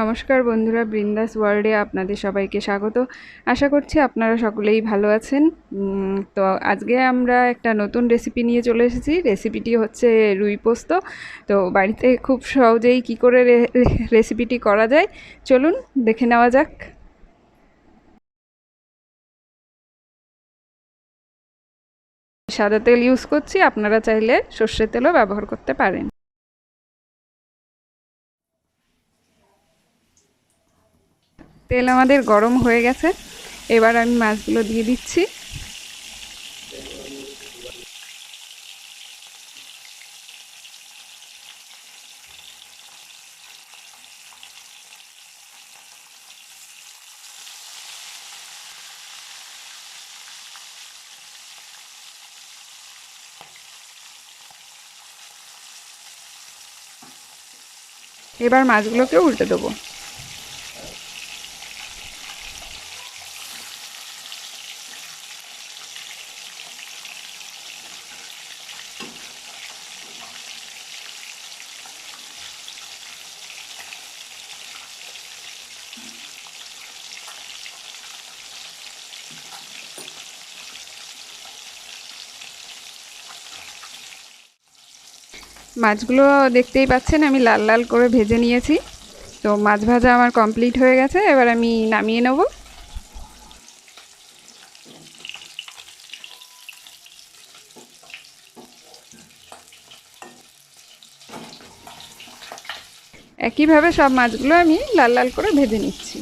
নমস্কার বন্ধুরা, বৃন্দাস ওয়ার্ল্ডে আপনাদের সবাইকে স্বাগত। আশা করছি আপনারা সকলেই ভালো আছেন। তো আজকে আমরা একটা নতুন রেসিপি নিয়ে চলে এসেছি। রেসিপিটি হচ্ছে রুই পোস্ত। তো বাড়িতে খুব সহজেই কি করে রেসিপিটি করা যায় চলুন দেখে নেওয়া যাক। সাদা তেল ইউজ করছি, আপনারা চাইলে সর্ষের তেলও ব্যবহার করতে পারেন। তেল আমাদের গরম হয়ে গেছে, এবার আমি মাছগুলো দিয়ে দিচ্ছি। এবার মাছগুলোকে উল্টে দেবো। মাছগুলো দেখতেই পাচ্ছেন আমি লাল লাল করে ভেজে নিয়েছি। তো মাছ ভাজা আমার কমপ্লিট হয়ে গেছে, এবার আমি নামিয়ে নেব। একইভাবে সব মাছগুলো আমি লাল লাল করে ভেজে নিচ্ছি।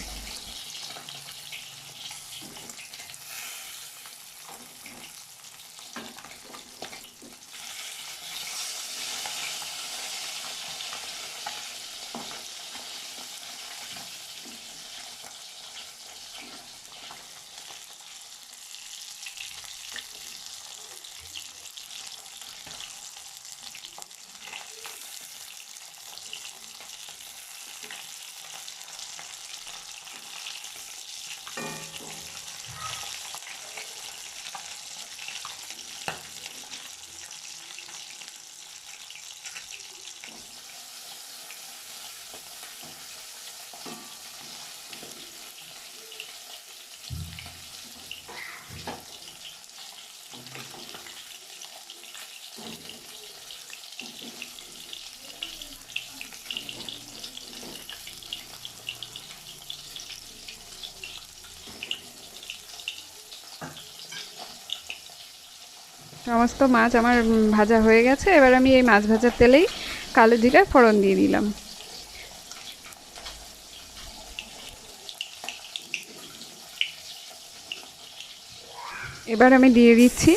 সমস্ত মাছ আমার ভাজা হয়ে গেছে, এবার আমি এই মাছ ভাজার তেলেই কালো জিরে ফোড়ন দিয়ে দিলাম। এবার আমি দিয়ে দিচ্ছি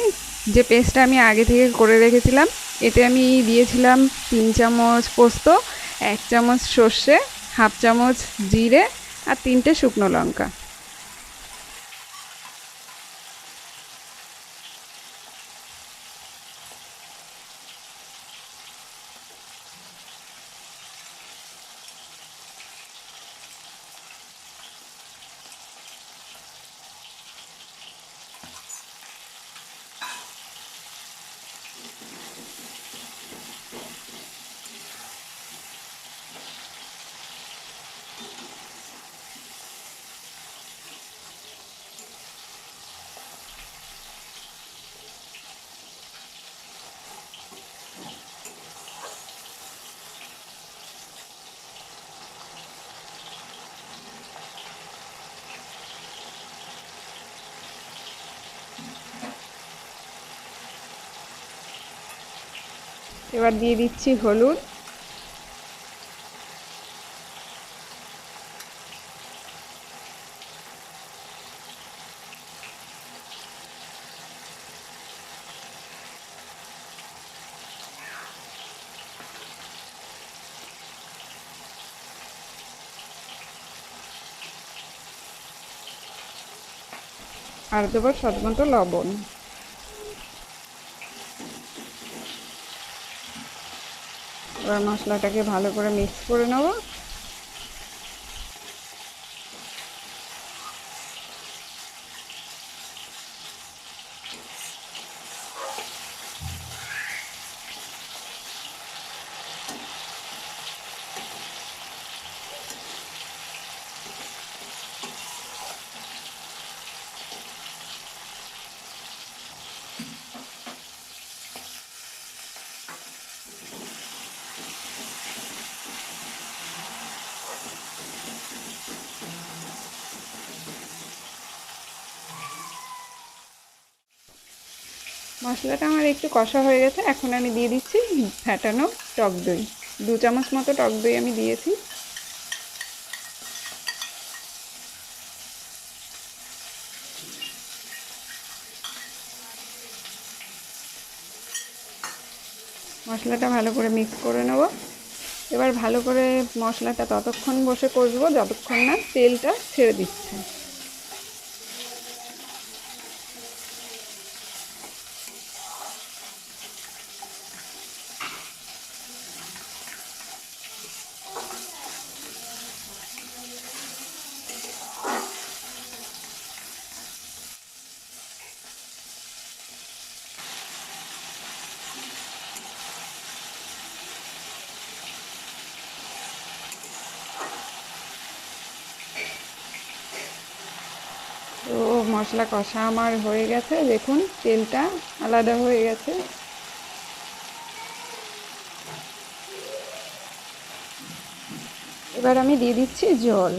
যে পেস্টটা আমি আগে থেকে করে রেখেছিলাম। এতে আমি দিয়েছিলাম 3 চামচ পোস্ত, 1 চামচ সর্ষে, হাফ চামচ জিরে আর 3টে শুকনো লঙ্কা। এবার দিয়ে দিচ্ছি হলুদ, আর দেবো স্বাদ মতো লবণ। এবার মশলাটাকে ভালো করে মিক্স করে নেব। মশলাটা আমার একটু কষা হয়ে গেছে, এখন আমি দিয়ে দিচ্ছি ফ্যাটানো টক দই। 2 চামচ মতো টক দই আমি দিয়েছি। মশলাটা ভালো করে মিক্স করে নেব। এবার ভালো করে মশলাটা ততক্ষণ বসে কষবো যতক্ষণ না তেলটা ছেড়ে দিচ্ছে। তো মশলা কষা আমার হয়ে গেছে, দেখুন তেলটা আলাদা হয়ে গেছে। এবার আমি দিয়ে দিচ্ছি জল।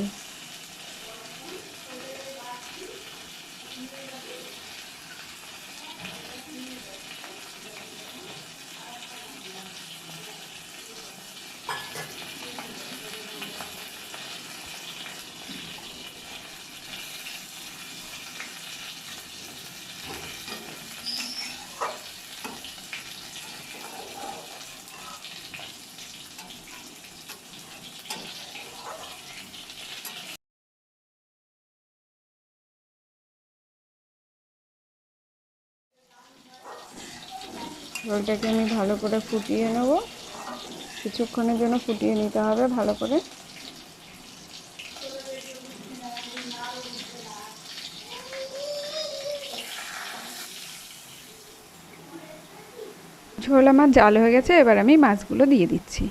ঝোলটাকে আমি ভালো করে ফুটিয়ে নেব, কিছুক্ষণের জন্য ফুটিয়ে নিতে হবে ভালো করে। ঝোল আমার জাল হয়ে গেছে, এবার আমি মাছগুলো দিয়ে দিচ্ছি।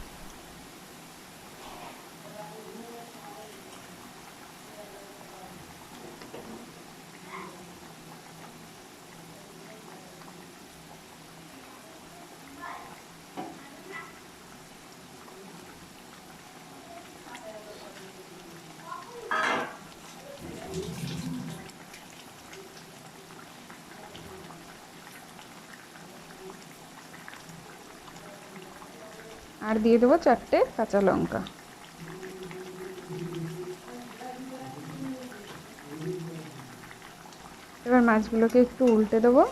আর দিয়ে দেবো 4টে কাঁচা লঙ্কা। এবার মাছগুলোকে একটু উল্টে দেবো।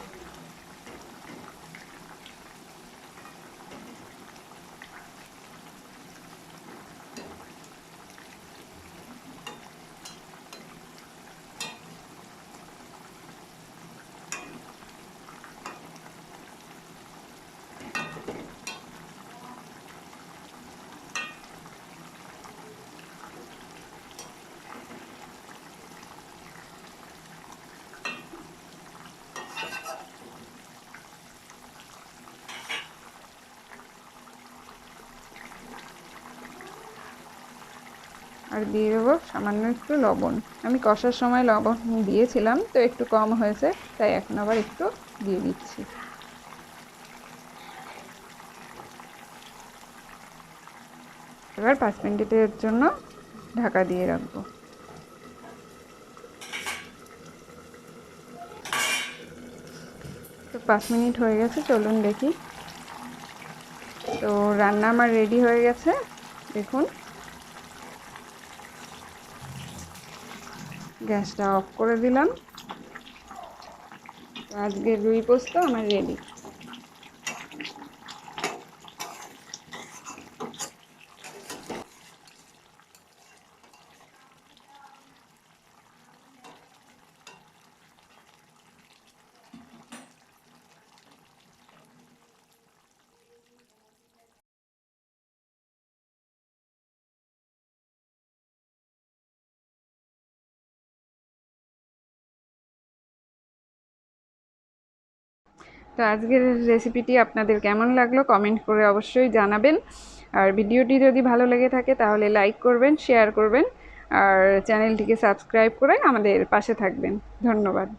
আর দিয়ে দেবো সামান্য একটু লবণ। আমি কষার সময় লবণ দিয়েছিলাম, তো একটু কম হয়েছে, তাই এখন আবার একটু দিয়ে দিচ্ছি। এবার 5 মিনিটের জন্য ঢাকা দিয়ে রাখবো। তো 5 মিনিট হয়ে গেছে, চলুন দেখি। তো রান্না আমার রেডি হয়ে গেছে, দেখুন। গ্যাসটা অফ করে দিলাম। তো আজকের রুই পোস্ত আমার রেডি। তো আজকের রেসিপিটি আপনাদের কেমন লাগলো কমেন্ট করে অবশ্যই জানাবেন। আর ভিডিওটি যদি ভালো লেগে থাকে তাহলে লাইক করবেন, শেয়ার করবেন, আর চ্যানেলটিকে সাবস্ক্রাইব করে আমাদের পাশে থাকবেন। ধন্যবাদ।